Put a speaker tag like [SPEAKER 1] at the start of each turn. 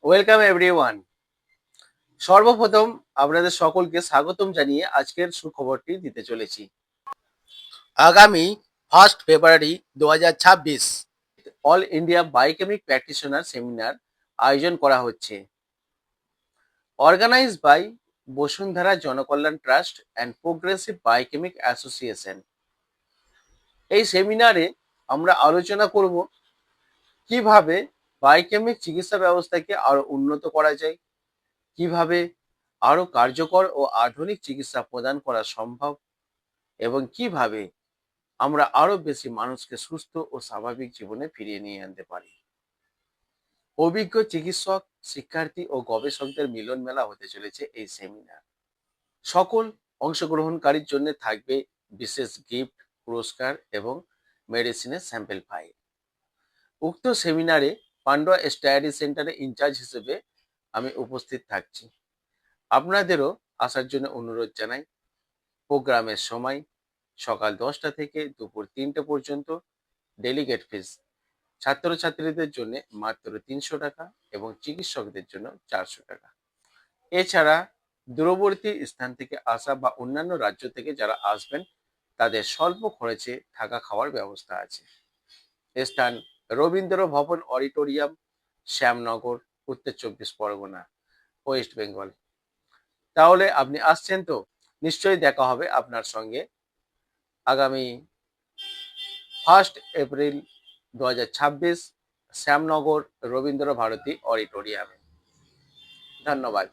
[SPEAKER 1] Welcome everyone. সর্বপ্রথম আপনাদের সকলকে স্বাগতম জানিয়ে আজকের সুখবরটি দিতে চলেছি। আগামী 1 February 2026 all India biochemic practitioner seminar আয়োজন করা হচ্ছে, organised by Basundhara Janakalyan trust and progressive biochemic association. এই সেমিনারে আমরা আলোচনা করব কিভাবে বায়োকেমিক চিকিৎসা ব্যবস্থাকে আরো উন্নত করা যায়, কিভাবে আরো কার্যকর ও আধুনিক চিকিৎসা প্রদান করা সম্ভব এবং কিভাবে আমরা আরো বেশি মানুষকে সুস্থ ও স্বাভাবিক জীবনে ফিরিয়ে নিয়ে আনতে পারি। অভিজ্ঞ চিকিৎসক, শিক্ষার্থী ও গবেষকদের মিলন মেলা হতে চলেছে এই সেমিনার। সকল অংশগ্রহণকারীর জন্য থাকবে বিশেষ গিফট, পুরস্কার এবং মেডিসিনের স্যাম্পল ফাইল। উক্ত সেমিনারে পান্ডুয়া স্টাডি সেন্টারে ইনচার্জ হিসেবে আমি উপস্থিত থাকছি। আপনাদেরও আসার জন্য অনুরোধ জানাই। প্রোগ্রামের সময় সকাল 10টা থেকে দুপুর 3টে পর্যন্ত। ডেলিগেট ফিস ছাত্রছাত্রীদের জন্য মাত্র 300 টাকা এবং চিকিৎসকদের জন্য 400 টাকা। এছাড়া দূরবর্তী স্থান থেকে আসা বা অন্যান্য রাজ্য থেকে যারা আসবেন তাদের স্বল্প খরচে থাকা খাওয়ার ব্যবস্থা আছে। স্থান রবীন্দ্র ভবন অডিটোরিয়াম, শ্যামনগর, উত্তর 24 পরগনা, ওয়েস্ট বেঙ্গল। তাহলে আপনি আসছেন তো? নিশ্চয়ই দেখা হবে আপনার সঙ্গে আগামী 1 এপ্রিল 2026 শ্যামনগর রবীন্দ্র ভারতী অডিটোরিয়ামে। ধন্যবাদ।